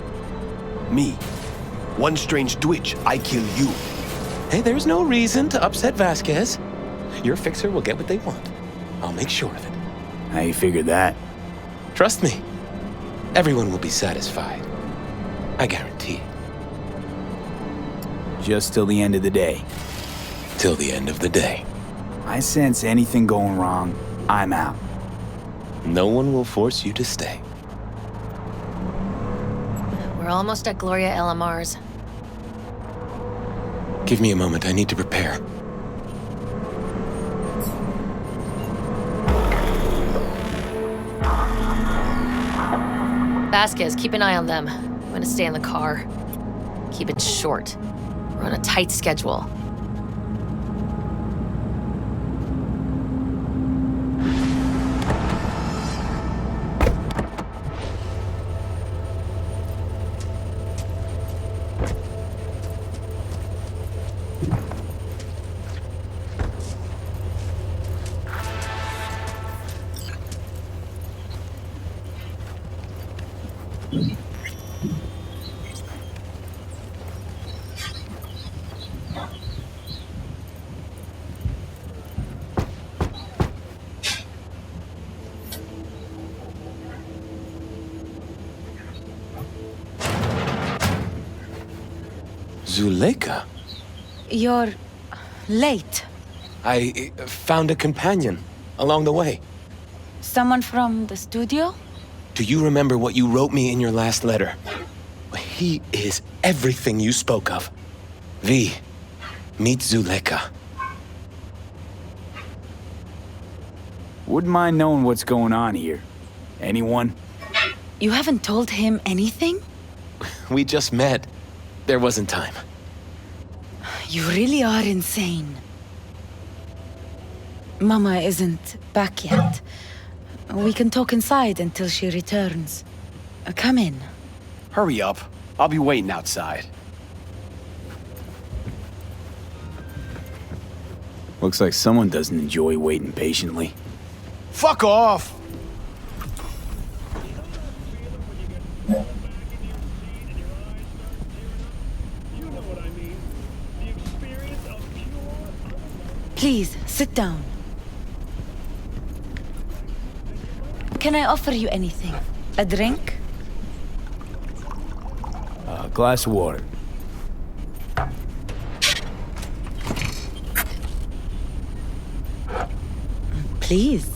Me. One strange twitch, I kill you. Hey, there's no reason to upset Vasquez. Your fixer will get what they want. I'll make sure of it. How you figured that? Trust me. Everyone will be satisfied. I guarantee it. Just till the end of the day. Till the end of the day. I sense anything going wrong, I'm out. No one will force you to stay. We're almost at Gloria LMR's. Give me a moment, I need to prepare. Vasquez, keep an eye on them. I'm gonna stay in the car. Keep it short. We're on a tight schedule. Zuleika? You're late. I found a companion along the way. Someone from the studio? Do you remember what you wrote me in your last letter? He is everything you spoke of. V, meet Zuleika. Wouldn't mind knowing what's going on here. Anyone? You haven't told him anything? We just met. There wasn't time. You really are insane. Mama isn't back yet. We can talk inside until she returns. Come in. Hurry up. I'll be waiting outside. Looks like someone doesn't enjoy waiting patiently. Fuck off! Please, sit down. Can I offer you anything? A drink? A glass of water. Please.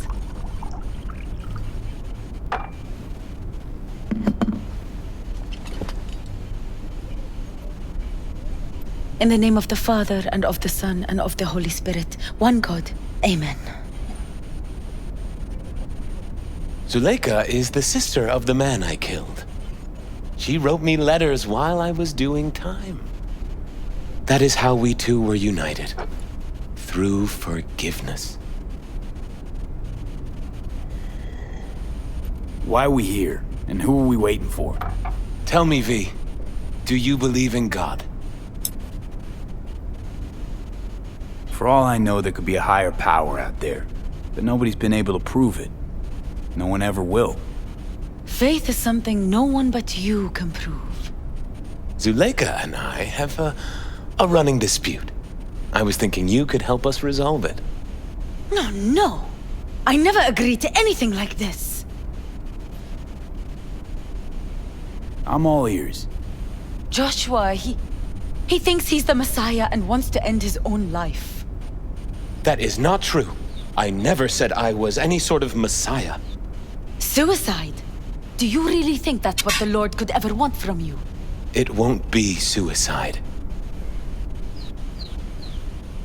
In the name of the Father, and of the Son, and of the Holy Spirit, one God. Amen. Zuleika is the sister of the man I killed. She wrote me letters while I was doing time. That is how we two were united. Through forgiveness. Why are we here? And who are we waiting for? Tell me, V, do you believe in God? For all I know, there could be a higher power out there, but nobody's been able to prove it. No one ever will. Faith is something no one but you can prove. Zuleika and I have a running dispute. I was thinking you could help us resolve it. No. I never agreed to anything like this. I'm all ears. Joshua, he thinks he's the Messiah and wants to end his own life. That is not true. I never said I was any sort of Messiah. Suicide? Do you really think that's what the Lord could ever want from you? It won't be suicide.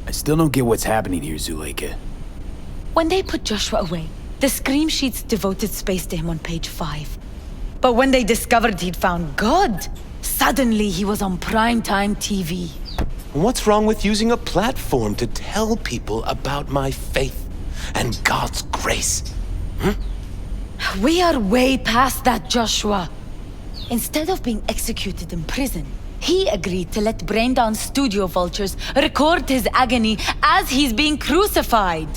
I still don't get what's happening here, Zuleika. When they put Joshua away, the scream sheets devoted space to him on page 5. But when they discovered he'd found God, suddenly he was on primetime TV. What's wrong with using a platform to tell people about my faith and God's grace? We are way past that, Joshua. Instead of being executed in prison, he agreed to let brain-down studio vultures record his agony as he's being crucified.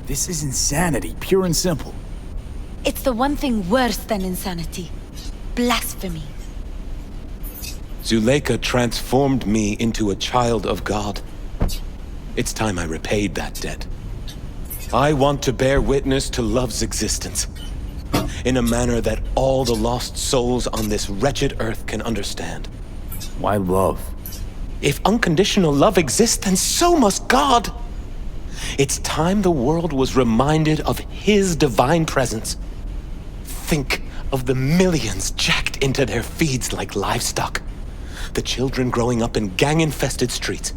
This is insanity, pure and simple. It's the one thing worse than insanity. Blasphemy. Zuleika transformed me into a child of God. It's time I repaid that debt. I want to bear witness to love's existence in a manner that all the lost souls on this wretched earth can understand. Why love? If unconditional love exists, then so must God. It's time the world was reminded of His divine presence. Think of the millions jacked into their feeds like livestock. The children growing up in gang-infested streets.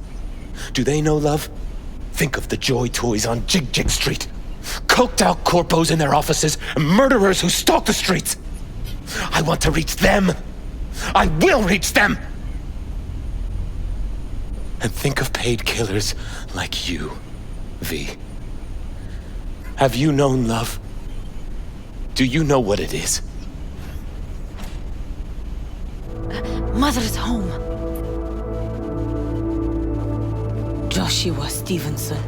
Do they know love? Think of the joy toys on Jig Jig Street. Coked out corpos in their offices and murderers who stalk the streets. I want to reach them. I will reach them. And think of paid killers like you, V. Have you known love? Do you know what it is? Mother's home. Joshua Stevenson.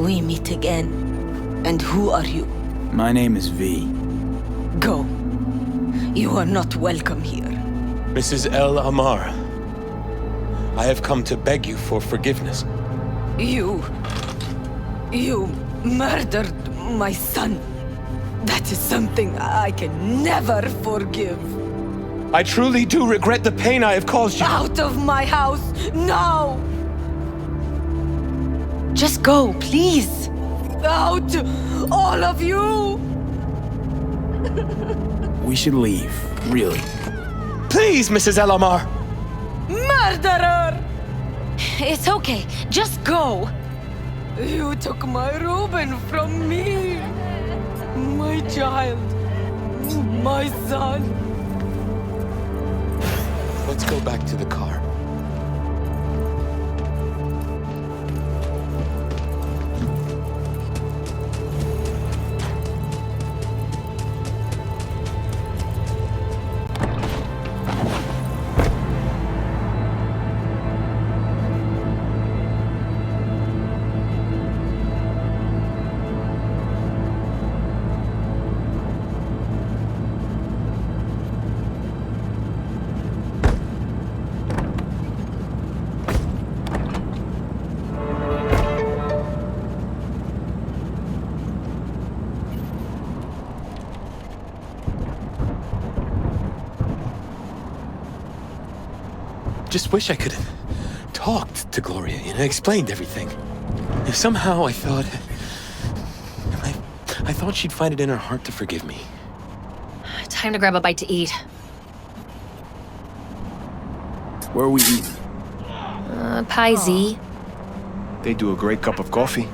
We meet again. And who are you? My name is V. Go. You are not welcome here. Mrs. El Amar, I have come to beg you for forgiveness. You murdered my son. That is something I can never forgive. I truly do regret the pain I have caused you. Out of my house, now! Just go, please. Out, all of you! We should leave, really. Please, Mrs. El Amar! Murderer! It's okay. Just go. You took my Reuben from me. My child. My son. Let's go back to the car. Just wish I could have talked to Gloria and explained everything. Somehow I thought she'd find it in her heart to forgive me. Time to grab a bite to eat. Where are we eating? Pie Z. They do a great cup of coffee.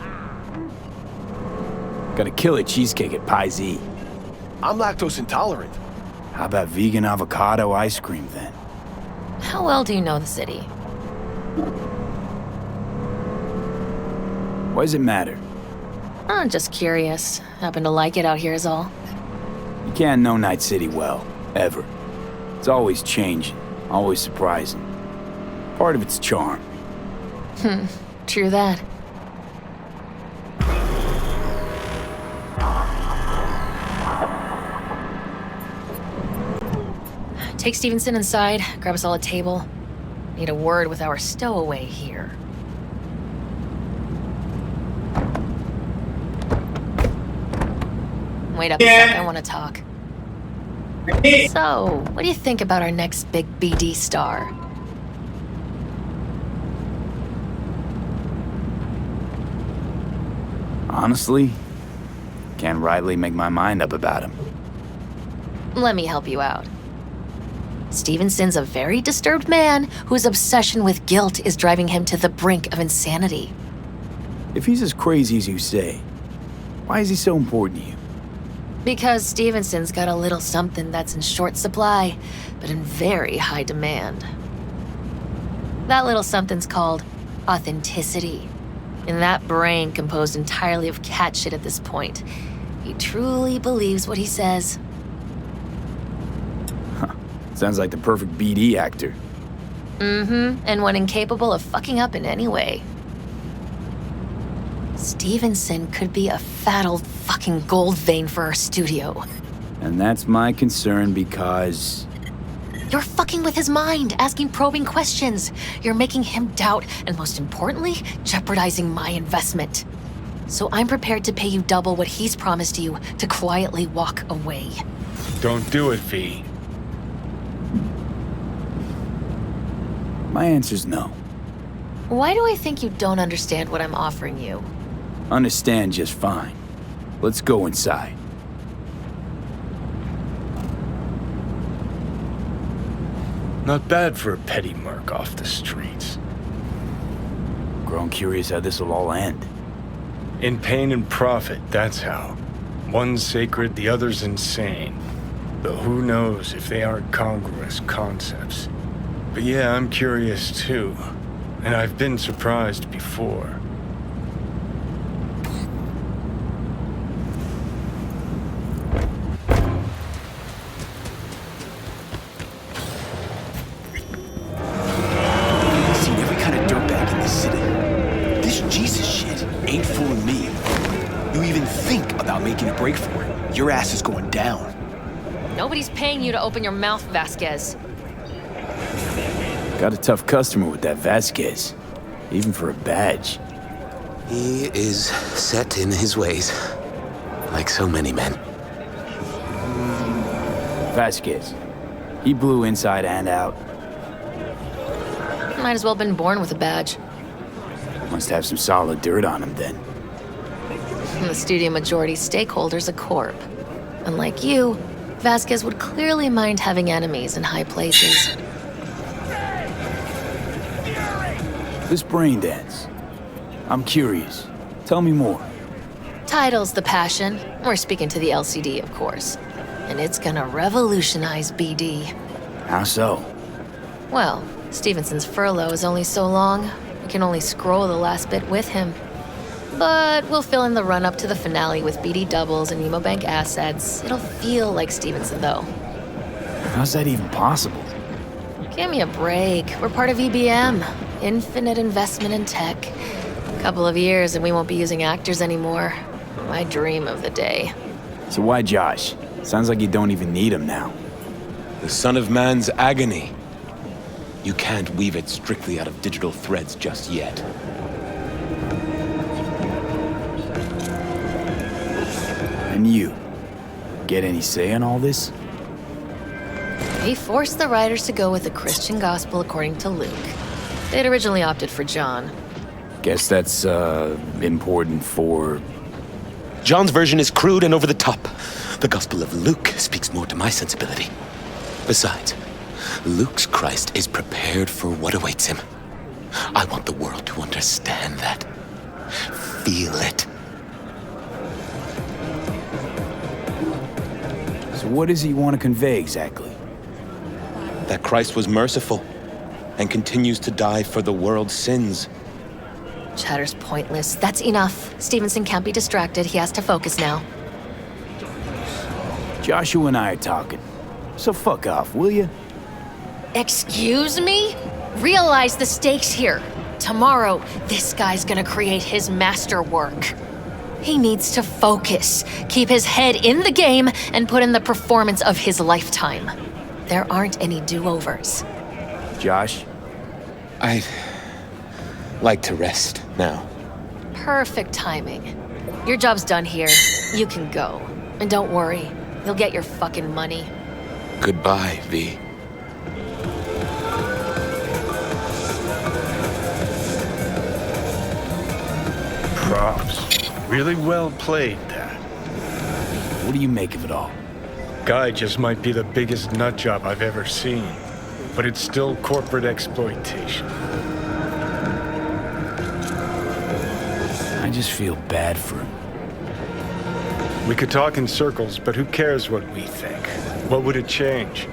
Got a killer cheesecake at Pie Z. I'm lactose intolerant. How about vegan avocado ice cream then? How well do you know the city? Why does it matter? I'm just curious. Happen to like it out here is all. You can't know Night City well, ever. It's always changing, always surprising. Part of its charm. True that. Take Stevenson inside, grab us all a table. Need a word with our stowaway here. Wait up a sec, I want to talk. So, what do you think about our next big BD star? Honestly, can't rightly make my mind up about him. Let me help you out. Stevenson's a very disturbed man whose obsession with guilt is driving him to the brink of insanity. If he's as crazy as you say, why is he so important to you? Because Stevenson's got a little something that's in short supply, but in very high demand. That little something's called authenticity. In that brain composed entirely of cat shit at this point, he truly believes what he says. Sounds like the perfect BD actor. And one incapable of fucking up in any way. Stevenson could be a fat old fucking gold vein for our studio. And that's my concern because... You're fucking with his mind, asking probing questions. You're making him doubt, and most importantly, jeopardizing my investment. So I'm prepared to pay you double what he's promised you to quietly walk away. Don't do it, V. My answer's no. Why do I think you don't understand what I'm offering you? Understand just fine. Let's go inside. Not bad for a petty merc off the streets. Grown curious how this'll all end. In pain and profit, that's how. One's sacred, the other's insane. Though who knows if they aren't congruous concepts. But yeah, I'm curious too. And I've been surprised before. Seen every kind of dirtbag in this city. This Jesus shit ain't fooling me. You even think about making a break for it, your ass is going down. Nobody's paying you to open your mouth, Vasquez. Got a tough customer with that Vasquez. Even for a badge. He is set in his ways. Like so many men. Vasquez. He blew inside and out. Might as well have been born with a badge. Must have some solid dirt on him then. And the studio majority stakeholder's a corp. Unlike you, Vasquez would clearly mind having enemies in high places. This brain dance. I'm curious. Tell me more. Title's the passion. We're speaking to the LCD, of course. And it's gonna revolutionize BD. How so? Well, Stevenson's furlough is only so long. We can only scroll the last bit with him. But we'll fill in the run-up to the finale with BD doubles and Emobank assets. It'll feel like Stevenson, though. How's that even possible? Give me a break. We're part of EBM. Infinite investment in tech. Couple of years and we won't be using actors anymore. My dream of the day. So why Josh? Sounds like you don't even need him now. The son of man's agony. You can't weave it strictly out of digital threads just yet. And you? Get any say in all this? We forced the writers to go with the Christian gospel according to Luke. They'd originally opted for John. Guess that's, important for... John's version is crude and over the top. The Gospel of Luke speaks more to my sensibility. Besides, Luke's Christ is prepared for what awaits him. I want the world to understand that. Feel it. So what does he want to convey exactly? That Christ was merciful and continues to die for the world's sins. Chatter's pointless. That's enough. Stevenson can't be distracted. He has to focus now. Joshua and I are talking. So fuck off, will you? Excuse me? Realize the stakes here. Tomorrow, this guy's gonna create his masterwork. He needs to focus, keep his head in the game, and put in the performance of his lifetime. There aren't any do-overs. Josh? I'd like to rest now. Perfect timing. Your job's done here. You can go. And don't worry, you'll get your fucking money. Goodbye, V. Props. Really well played, that. What do you make of it all? Guy just might be the biggest nutjob I've ever seen. But it's still corporate exploitation. I just feel bad for him. We could talk in circles, but who cares what we think? What would it change?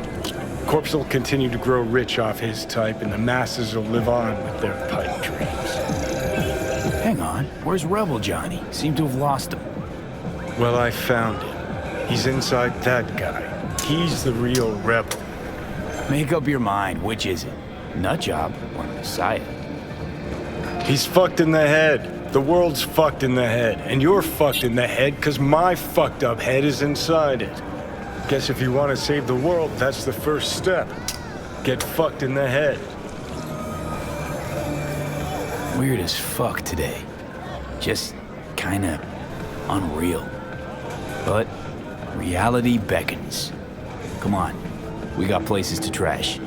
Corpse will continue to grow rich off his type, and the masses will live on with their pipe dreams. Hang on, where's Rebel Johnny? Seem to have lost him. Well, I found him. He's inside that guy. He's the real rebel. Make up your mind, which is it? Nutjob or Messiah? He's fucked in the head. The world's fucked in the head, and you're fucked in the head because my fucked up head is inside it. Guess if you want to save the world, that's the first step. Get fucked in the head. Weird as fuck today. Just kinda unreal. But reality beckons. Come on, we got places to trash.